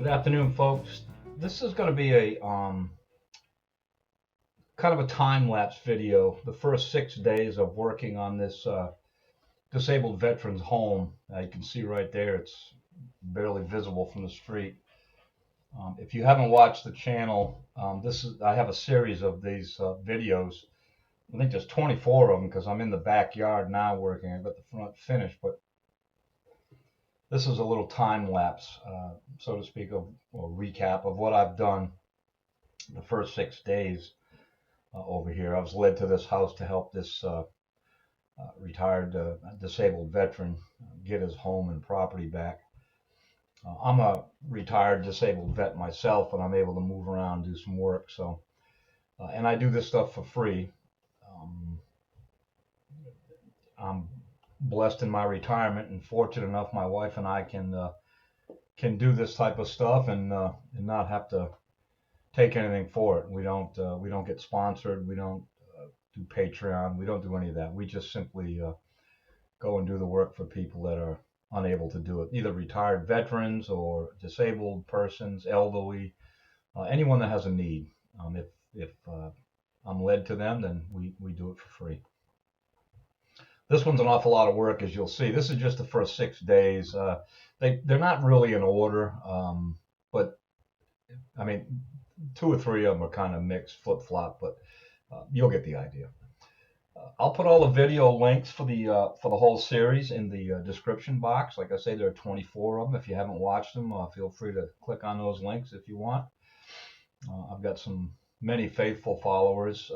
Good afternoon, folks. This is going to be a kind of a time-lapse video. The first 6 days of working on this disabled veteran's home. You can see right there, it's barely visible from the street. If you haven't watched the channel, I have a series of these videos. I think there's 24 of them because I'm in the backyard now working. I've got the front finished, but this is a little time lapse, so to speak, or recap of what I've done the first 6 days over here. I was led to this house to help this retired disabled veteran get his home and property back. I'm a retired disabled vet myself, and I'm able to move around, do some work. So, and I do this stuff for free. I'm blessed in my retirement and fortunate enough my wife and I can do this type of stuff and not have to take anything for it. We don't get sponsored. We don't do Patreon. We don't do any of that. We just simply go and do the work for people that are unable to do it, either retired veterans or disabled persons, elderly, anyone that has a need. If I'm led to them, then we do it for free. This one's an awful lot of work, as you'll see. This is just the first 6 days. They're not really in order, but I mean, 2 or 3 of them are kind of mixed, flip-flop, but you'll get the idea. I'll put all the video links for the whole series in the description box. Like I say, there are 24 of them. If you haven't watched them, feel free to click on those links if you want. I've got many faithful followers.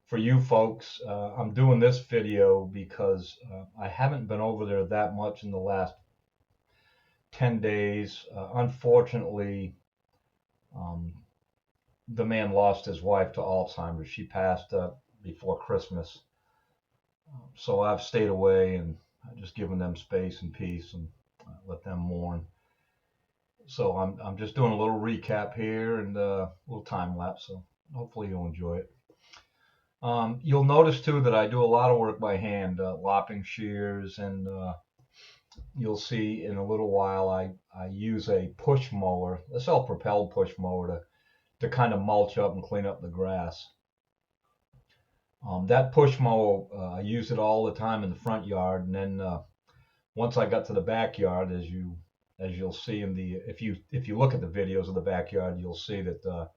For you folks, I'm doing this video because I haven't been over there that much in the last 10 days. Unfortunately, the man lost his wife to Alzheimer's. She passed before Christmas. So I've stayed away and just given them space and peace and let them mourn. So I'm just doing a little recap here and a little time lapse. So hopefully you'll enjoy it. You'll notice too that I do a lot of work by hand, lopping shears, and you'll see in a little while I use a push mower, a self-propelled push mower to kind of mulch up and clean up the grass. That push mower, I use it all the time in the front yard, and then once I got to the backyard, as you'll see if you look at the videos of the backyard, you'll see that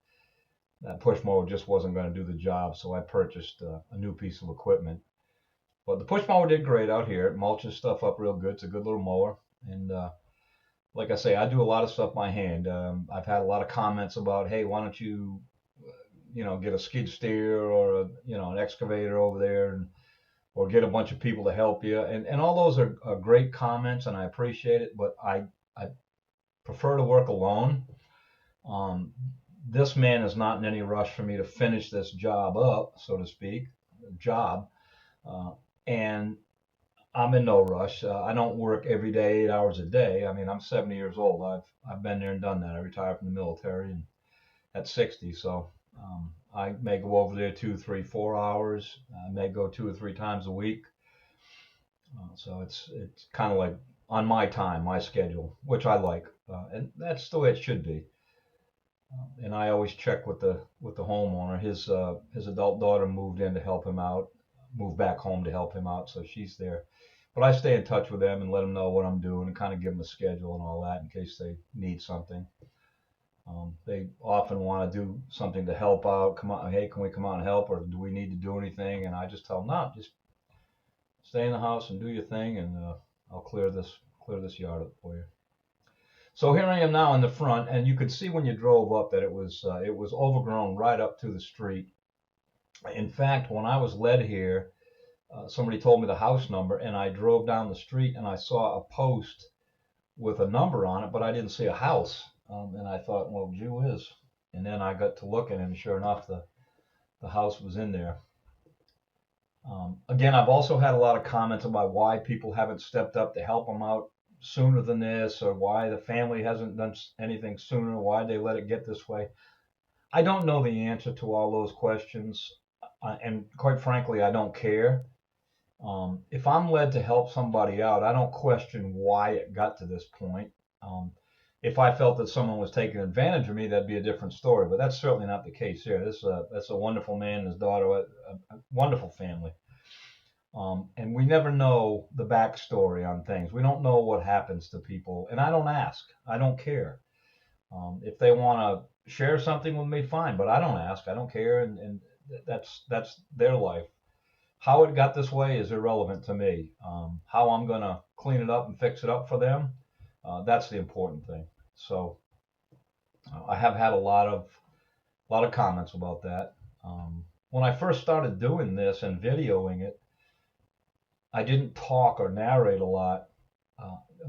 that push mower just wasn't going to do the job, so I purchased a new piece of equipment. But the push mower did great out here. It mulches stuff up real good. It's a good little mower, and like I say, I do a lot of stuff by hand. I've had a lot of comments about, hey, why don't you get a skid steer or an excavator over there, or get a bunch of people to help you, and all those are great comments, and I appreciate it, but I prefer to work alone. This man is not in any rush for me to finish this job up, so to speak, and I'm in no rush. I don't work every day, 8 hours a day. I mean, I'm 70 years old. I've been there and done that. I retired from the military and at 60, so I may go over there 2, 3, 4 hours. I may go 2 or 3 times a week. So it's kind of like on my time, my schedule, which I like, and that's the way it should be. And I always check with the homeowner. His adult daughter moved in to help him out, moved back home to help him out, so she's there. But I stay in touch with them and let them know what I'm doing and kind of give them a schedule and all that in case they need something. They often want to do something to help out. Come on, hey, can we come out and help, or do we need to do anything? And I just tell them, no, just stay in the house and do your thing, and I'll clear this yard up for you. So here I am now in the front, and you could see when you drove up that it was overgrown right up to the street. In fact, when I was led here, somebody told me the house number, and I drove down the street and I saw a post with a number on it, but I didn't see a house. And I thought, well, gee whiz. And then I got to looking, and sure enough, the house was in there. Again, I've also had a lot of comments about why people haven't stepped up to help them out sooner than this, or why the family hasn't done anything sooner, why they let it get this way. I don't know the answer to all those questions, and quite frankly, I don't care. If I'm led to help somebody out, I don't question why it got to this point. If I felt that someone was taking advantage of me, that'd be a different story. But that's certainly not the case here. That's a wonderful man and his daughter, a wonderful family. And we never know the backstory on things. We don't know what happens to people, and I don't ask. I don't care. If they want to share something with me, fine. But I don't ask. I don't care, and that's their life. How it got this way is irrelevant to me. How I'm gonna clean it up and fix it up for them, that's the important thing. So I have had a lot of comments about that. When I first started doing this and videoing it, I didn't talk or narrate a lot.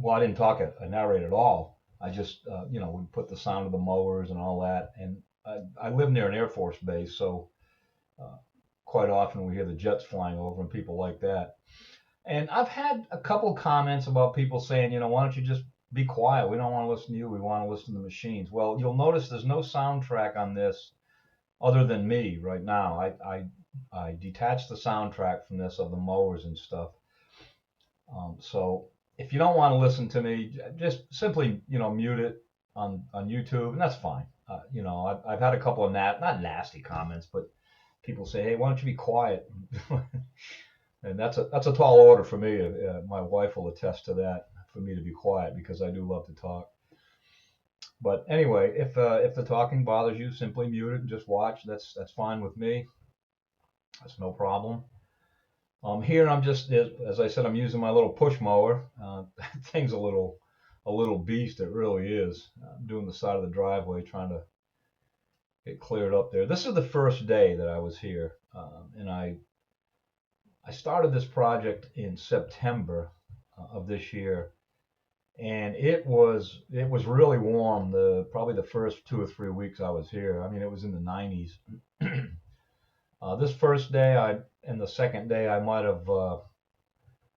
Well, I didn't talk it, I narrate at all. I just, would put the sound of the mowers and all that. And I live near an Air Force base, so uh, quite often we hear the jets flying over and people like that. And I've had a couple comments about people saying, why don't you just be quiet? We don't want to listen to you. We want to listen to the machines. Well, you'll notice there's no soundtrack on this other than me right now. I detached the soundtrack from this of the mowers and stuff. So if you don't want to listen to me, just simply, mute it on YouTube, and that's fine. I've had a couple of not nasty comments, but people say, hey, why don't you be quiet? And that's a tall order for me. My wife will attest to that, for me to be quiet, because I do love to talk. But anyway, if the talking bothers you, simply mute it and just watch. That's fine with me. That's no problem. Here I'm just, as I said, I'm using my little push mower. That thing's a little beast. It really is. I'm doing the side of the driveway, trying to get cleared up there. This is the first day that I was here, and I started this project in September of this year, and it was really warm. Probably the first 2 or 3 weeks I was here. I mean, it was in the 90s. This first day, and the second day, I might have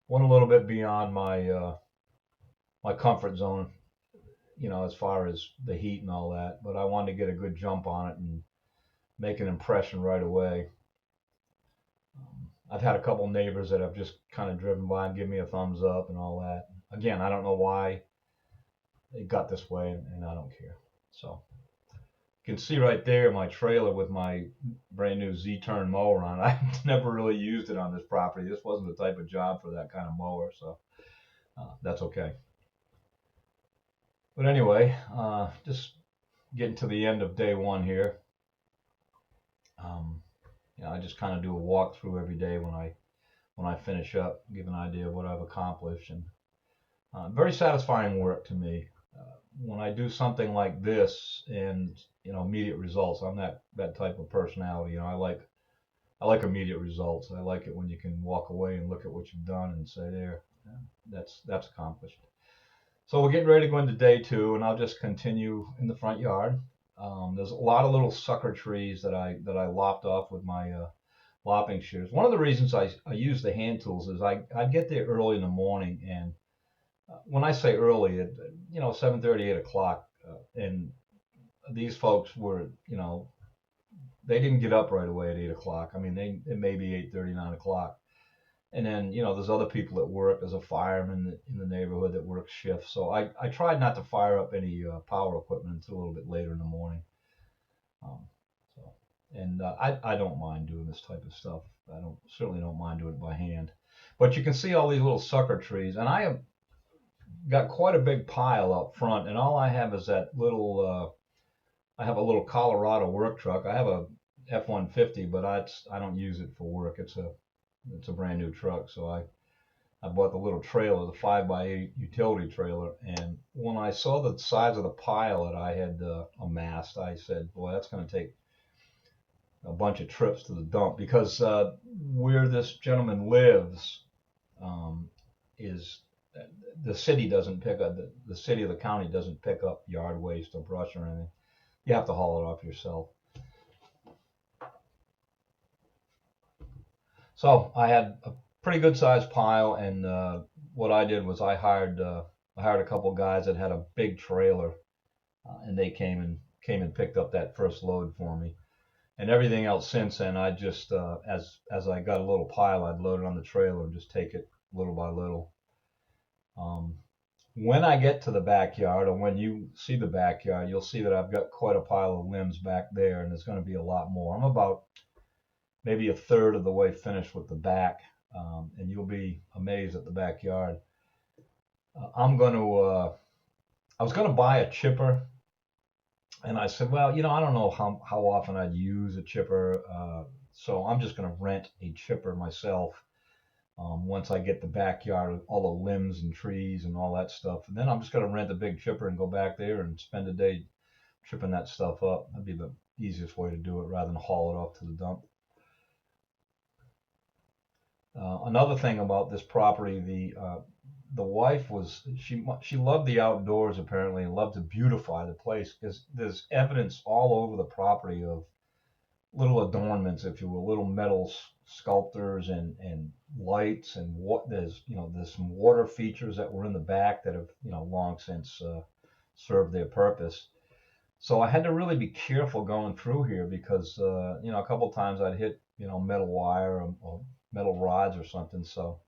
went a little bit beyond my comfort zone, as far as the heat and all that. But I wanted to get a good jump on it and make an impression right away. I've had a couple neighbors that have just kind of driven by and give me a thumbs up and all that. Again, I don't know why it got this way, and I don't care. So you can see right there my trailer with my brand new Z-turn mower on. I never really used it on this property. This wasn't the type of job for that kind of mower, so that's okay. But anyway, just getting to the end of day one here. Um, I just kind of do a walkthrough every day when I finish up, give an idea of what I've accomplished, and very satisfying work to me. When I do something like this and immediate results, I'm that type of personality. I like immediate results. I like it when you can walk away and look at what you've done and say, there, yeah, that's accomplished. So we're getting ready to go into day two, and I'll just continue in the front yard. There's a lot of little sucker trees that I lopped off with my lopping shears. One of the reasons I use the hand tools is I get there early in the morning, and when I say early, 7:30, 8 o'clock, and these folks were, they didn't get up right away at 8 o'clock. I mean, it may be 8:30, 9 o'clock. And then, there's other people that work. There's a fireman in the neighborhood that works shifts. So I tried not to fire up any power equipment until a little bit later in the morning. Um, so, and I don't mind doing this type of stuff. Certainly don't mind doing it by hand. But you can see all these little sucker trees, and I have got quite a big pile up front. And all I have is that little. I have a little Colorado work truck. I have a F-150, but I don't use it for work. It's a brand new truck, so I bought the little trailer, the 5x8 utility trailer, and when I saw the size of the pile that I had amassed, I said, boy, that's going to take a bunch of trips to the dump, because where this gentleman lives is the city doesn't pick up, the city of the county doesn't pick up yard waste or brush or anything. You have to haul it off yourself. So I had a pretty good sized pile, and what I did was I hired a couple guys that had a big trailer, and they came and picked up that first load for me. And everything else since then, I just as I got a little pile, I'd load it on the trailer and just take it little by little. Um, When I get to the backyard, or when you see the backyard, you'll see that I've got quite a pile of limbs back there, and there's going to be a lot more. I'm about maybe a third of the way finished with the back, and you'll be amazed at the backyard. I'm going to. I was going to buy a chipper, and I said, well, I don't know how often I'd use a chipper, so I'm just going to rent a chipper myself. Once I get the backyard, all the limbs and trees and all that stuff, and then I'm just going to rent a big chipper and go back there and spend a day chipping that stuff up. That'd be the easiest way to do it rather than haul it off to the dump. Another thing about this property, the wife was she loved the outdoors apparently and loved to beautify the place because there's evidence all over the property of little adornments, if you will, little metal sculptures and lights and what there's some water features that were in the back that have long since served their purpose. So I had to really be careful going through here because a couple of times I'd hit metal wire or metal rods or something. So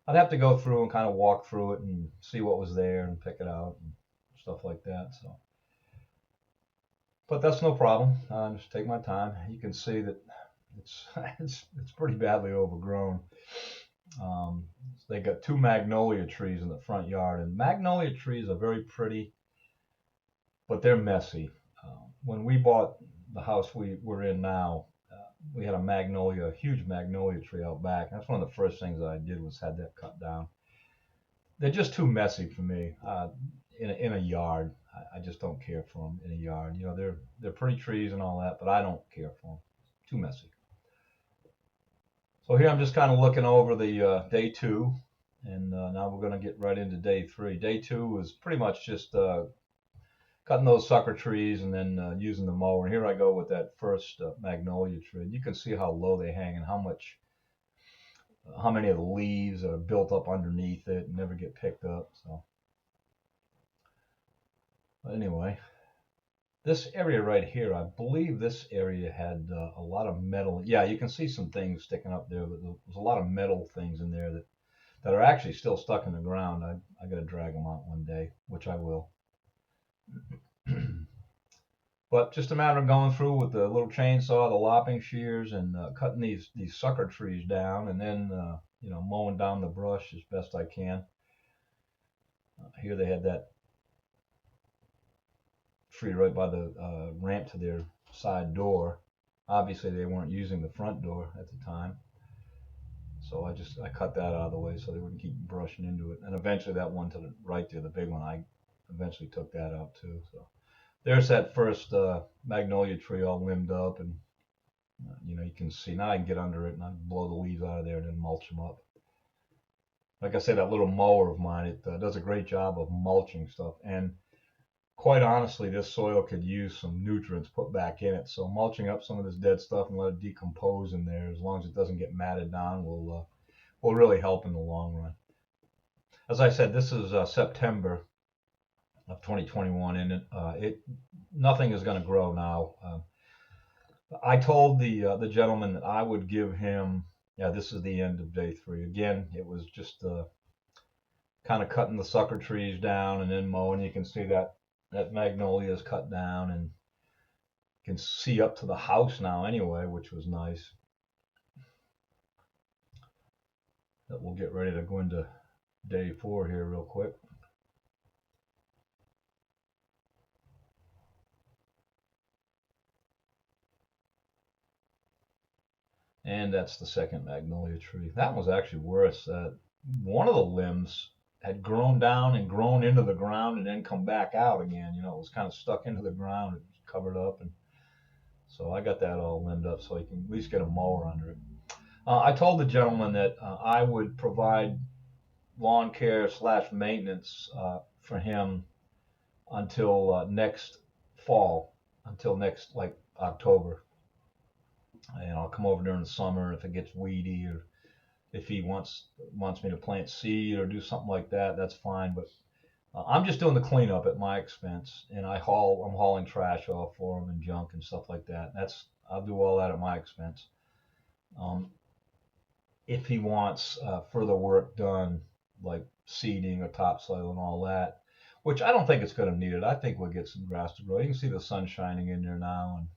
I'd have to go through and kind of walk through it and see what was there and pick it out and stuff like that. So, but that's no problem. Just take my time. You can see that it's it's pretty badly overgrown. Um, they got two magnolia trees in the front yard, and magnolia trees are very pretty, but they're messy. When we bought the house we're in now, we had a huge magnolia tree out back. That's one of the first things I did was had that cut down. They're just too messy for me in a yard. I just don't care for them in a yard. They're pretty trees and all that, but I don't care for them. Too messy. So here I'm just kind of looking over the day two, and now we're going to get right into day three. Day two was pretty much just cutting those sucker trees and then using the mower. And here I go with that first magnolia tree. You can see how low they hang and how many of the leaves are built up underneath it and never get picked up. So, but anyway, this area right here, I believe this area had a lot of metal. Yeah, you can see some things sticking up there, but there's a lot of metal things in there that are actually still stuck in the ground. I got to drag them out one day, which I will. But just a matter of going through with the little chainsaw, the lopping shears, and cutting these sucker trees down, and then mowing down the brush as best I can. Here they had that tree right by the ramp to their side door. Obviously, they weren't using the front door at the time, so I cut that out of the way so they wouldn't keep brushing into it. And eventually, that one to the right there, the big one, I eventually took that out too. So there's that first magnolia tree all limbed up, and you can see now I can get under it and I blow the leaves out of there and then mulch them up. Like I said, that little mower of mine, it does a great job of mulching stuff. And quite honestly, this soil could use some nutrients put back in it. So mulching up some of this dead stuff and let it decompose in there, as long as it doesn't get matted down, will really help in the long run. As I said, this is September of 2021, and nothing is going to grow now. I told the gentleman that I would give him. Yeah, this is the end of day three. Again, it was just kind of cutting the sucker trees down and then mowing. You can see that magnolia is cut down, and you can see up to the house now anyway, which was nice. That we'll get ready to go into day four here real quick. And that's the second magnolia tree. That was actually worse. One of the limbs had grown down and grown into the ground and then come back out again. It was kind of stuck into the ground. It was covered up, and so I got that all limbed up so you can at least get a mower under it. I told the gentleman that I would provide lawn care / maintenance for him until next fall, until next like October. And I'll come over during the summer if it gets weedy, or if he wants me to plant seed or do something like that, that's fine. But I'm just doing the cleanup at my expense, and I'm hauling trash off for him and junk and stuff like that. I'll do all that at my expense. If he wants further work done, like seeding or topsoil and all that, which I don't think it's going to need it. I think we'll get some grass to grow. You can see the sun shining in there now, and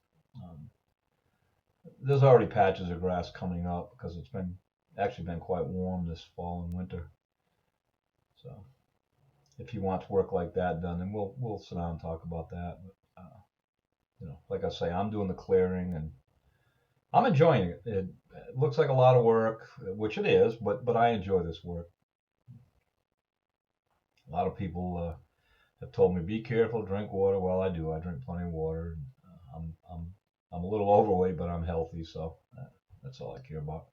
there's already patches of grass coming up because it's been actually been quite warm this fall and winter. So if you want work like that done, then we'll sit down and talk about that. But, like I say, I'm doing the clearing and I'm enjoying it. It looks like a lot of work, which it is, but I enjoy this work. A lot of people have told me be careful, drink water. Well, I do. I drink plenty of water. I'm a little overweight, but I'm healthy, so that's all I care about.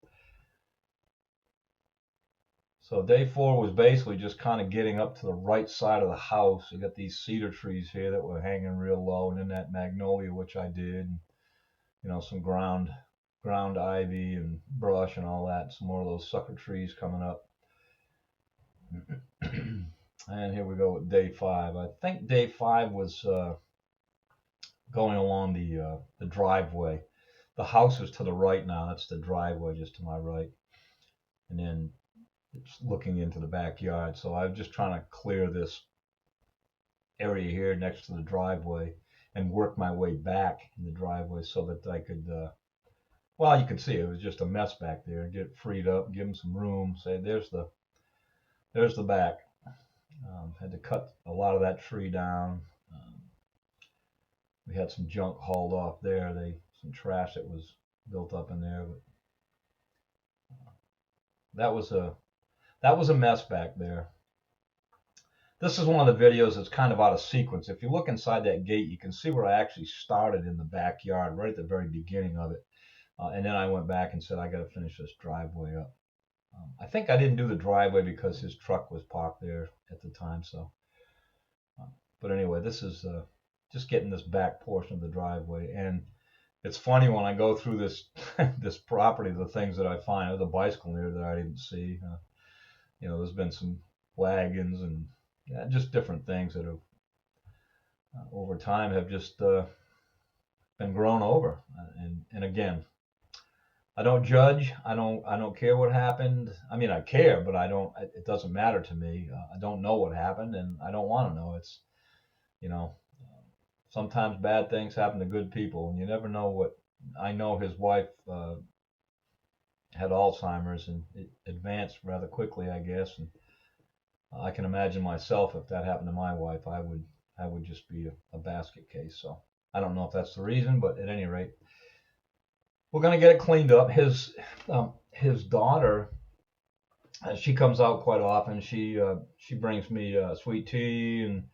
So day 4 was basically just kind of getting up to the right side of the house. You got these cedar trees here that were hanging real low, and then that magnolia, which I did, and, some ground ivy and brush and all that. Some more of those sucker trees coming up. And here we go with day 5. I think day 5 was going along the driveway. The house is to the right now. That's the driveway just to my right. And then it's looking into the backyard. So I'm just trying to clear this area here next to the driveway and work my way back in the driveway so that I could, well, you could see it was just a mess back there. Get it freed up, give them some room. Say, there's the back. Had to cut a lot of that tree down. We had some junk hauled off there. Some trash that was built up in there, but that was a mess back there. This is one of the videos that's kind of out of sequence. If you look inside that gate, you can see where I actually started in the backyard, right at the very beginning of it. And then I went back and said, I got to finish this driveway up. I think I didn't do the driveway because his truck was parked there at the time. So, but anyway, this is just getting this back portion of the driveway. And it's funny when I go through this this property, the things that I find. There's a bicycle here that I didn't see. There's been some wagons and just different things that have over time have just been grown over. And again, I don't judge. I don't care what happened. I mean, I care, but I don't. It doesn't matter to me. I don't know what happened, and I don't want to know. It's, sometimes bad things happen to good people, and you never know what. I know his wife had Alzheimer's, and it advanced rather quickly, I guess. And I can imagine myself if that happened to my wife, I would just be a basket case. So I don't know if that's the reason, but at any rate, we're gonna get it cleaned up. His daughter, she comes out quite often. She brings me sweet tea and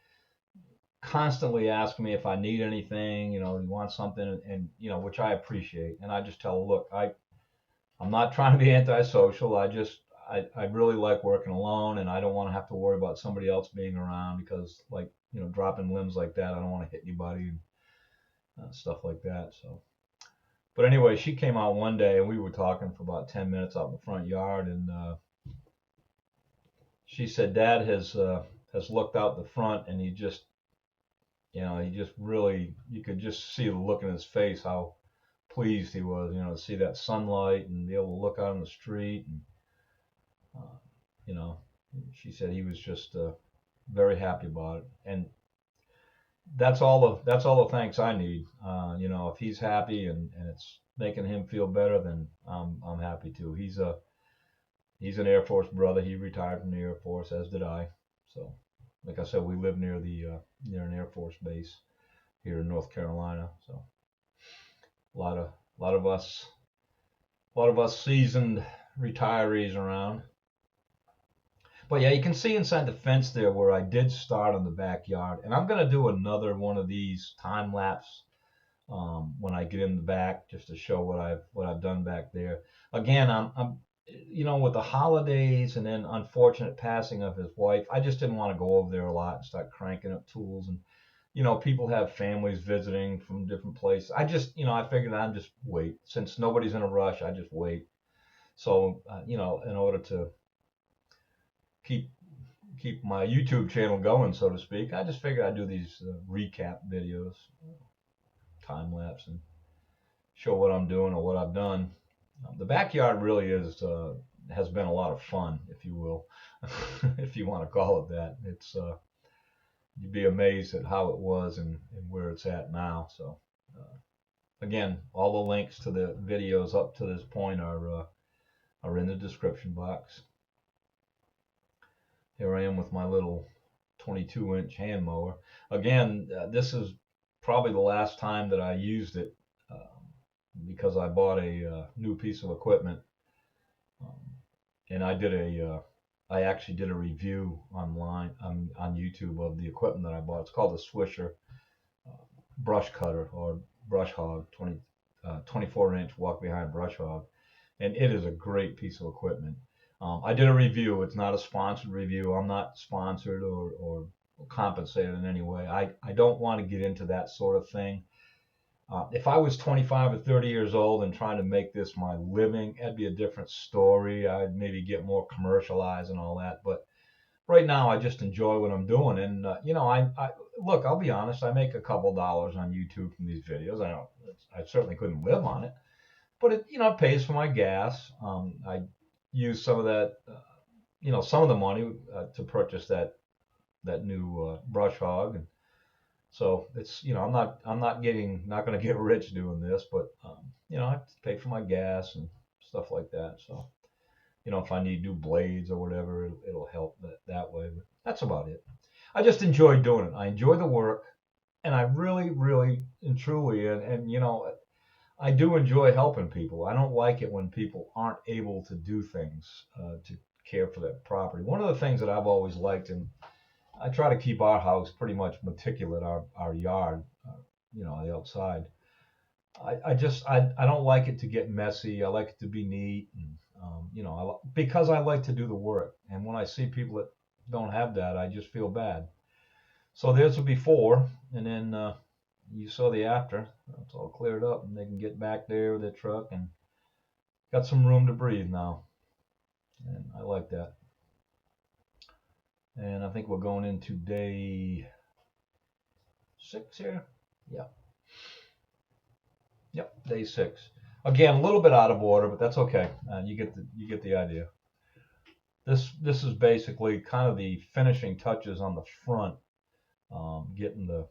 constantly asking me if I need anything. You want something, and which I appreciate. And I just tell her, look, I'm not trying to be antisocial. I really like working alone, and I don't want to have to worry about somebody else being around because, like, dropping limbs like that, I don't want to hit anybody and stuff like that. So. But anyway, she came out one day and we were talking for about 10 minutes out in the front yard, and she said Dad has looked out the front, and he just really, you could just see the look in his face how pleased he was, to see that sunlight and be able to look out on the street, and she said he was just very happy about it, and that's all the thanks I need. If he's happy and it's making him feel better, then I'm happy too. He's an Air Force brother. He retired from the Air Force, as did I. So, like I said, we live near an Air Force base here in North Carolina. So, a lot of us seasoned retirees around. But yeah, you can see inside the fence there where I did start on the backyard, and I'm gonna do another one of these time lapse when I get in the back, just to show what I've done back there. Again, I'm with the holidays and then unfortunate passing of his wife, I just didn't want to go over there a lot and start cranking up tools, and people have families visiting from different places. I just I figured I'd just wait, since nobody's in a rush. I just wait. So in order to keep my YouTube channel going, so to speak, I just figured I'd do these recap videos, time lapse, and show what I'm doing or what I've done. The backyard really is has been a lot of fun, if you will, if you want to call it that. It's you'd be amazed at how it was and where it's at now. So again, all the links to the videos up to this point are in the description box. Here I am with my little 22-inch hand mower. Again, this is probably the last time that I used it because I bought a new piece of equipment, um, and I actually did a review online on YouTube of the equipment that I bought. It's called the Swisher brush cutter or brush hog, 24-inch walk behind brush hog, and it is a great piece of equipment. I did a review. It's not a sponsored review. I'm not sponsored or compensated in any way. I don't want to get into that sort of thing. If I was 25 or 30 years old and trying to make this my living, that'd be a different story. I'd maybe get more commercialized and all that. But right now, I just enjoy what I'm doing. And, I look, I'll be honest, I make a couple dollars on YouTube from these videos. I certainly couldn't live on it, but it pays for my gas. I use some of that, some of the money to purchase that new brush hog. And so it's, I'm not going to get rich doing this, but, I have to pay for my gas and stuff like that. So, if I need new blades or whatever, it'll help that way. But that's about it. I just enjoy doing it. I enjoy the work, and I really, really, and truly, and I do enjoy helping people. I don't like it when people aren't able to do things to care for their property. One of the things that I've always liked, and I try to keep our house pretty much meticulous, our yard, the outside. I don't like it to get messy. I like it to be neat, and because I like to do the work. And when I see people that don't have that, I just feel bad. So there's a before, and then you saw the after. It's all cleared up, and they can get back there with their truck and got some room to breathe now. And I like that. And I think we're going into day 6 here. Yep. Yep, day 6. Again, a little bit out of order, but that's okay. You get the idea. This is basically kind of the finishing touches on the front, getting the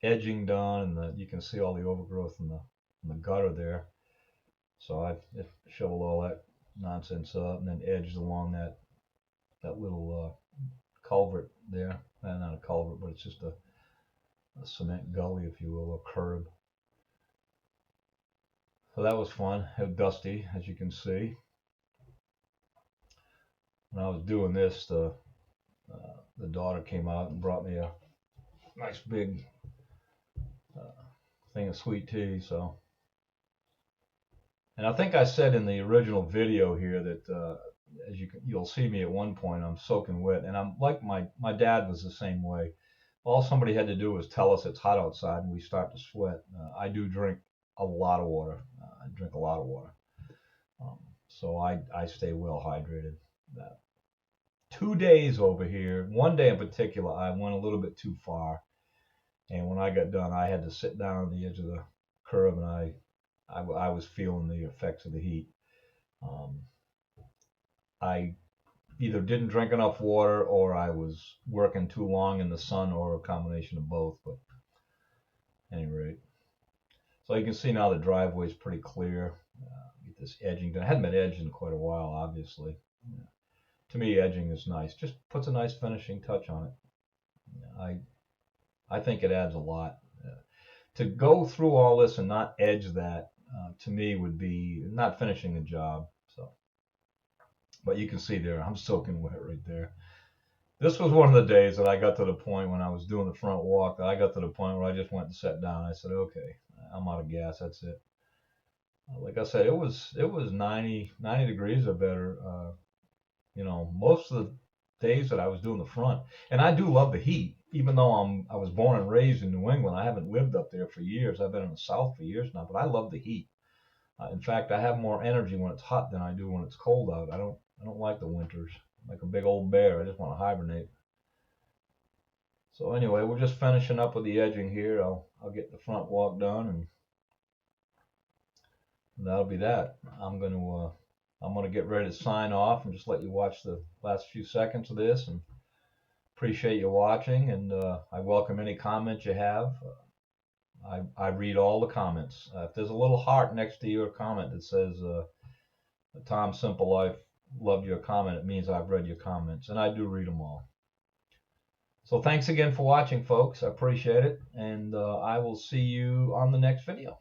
edging done, and you can see all the overgrowth in the gutter there. So I've shoveled all that nonsense up and then edged along that little culvert there. Not a culvert, but it's just a cement gully, if you will, a curb. So that was fun. It was dusty, as you can see. When I was doing this, the daughter came out and brought me a nice big thing of sweet tea. So, and I think I said in the original video here that as you'll see me at one point, I'm soaking wet, and I'm like my dad was the same way. All somebody had to do was tell us it's hot outside, and we start to sweat. I do drink a lot of water. I drink a lot of water, so I stay well hydrated. 2 days over here, one day in particular, I went a little bit too far, and when I got done, I had to sit down on the edge of the curb, and I was feeling the effects of the heat. I either didn't drink enough water, or I was working too long in the sun, or a combination of both. But at any rate, so you can see now the driveway is pretty clear. Get this edging done. I hadn't been edged in quite a while, obviously. To me, edging is nice. Just puts a nice finishing touch on it. I think it adds a lot. To go through all this and not edge that, to me, would be not finishing the job. So, but you can see there, I'm soaking wet right there. This was one of the days that I got to the point when I was doing the front walk that I got to the point where I just went and sat down. I said, okay, I'm out of gas. That's it. Like I said, it was 90 degrees or better. Most of the days that I was doing the front, and I do love the heat, even though I was born and raised in New England. I haven't lived up there for years. I've been in the South for years now, but I love the heat. In fact, I have more energy when it's hot than I do when it's cold out. I don't like the winters. I'm like a big old bear. I just want to hibernate. So anyway, we're just finishing up with the edging here. I'll get the front walk done, and that'll be that. I'm going to I'm going to get ready to sign off and just let you watch the last few seconds of this, and appreciate you watching, and I welcome any comments you have. I read all the comments. If there's a little heart next to your comment that says, Tom Simple Life, loved your comment, it means I've read your comments, and I do read them all. So thanks again for watching, folks. I appreciate it, and I will see you on the next video.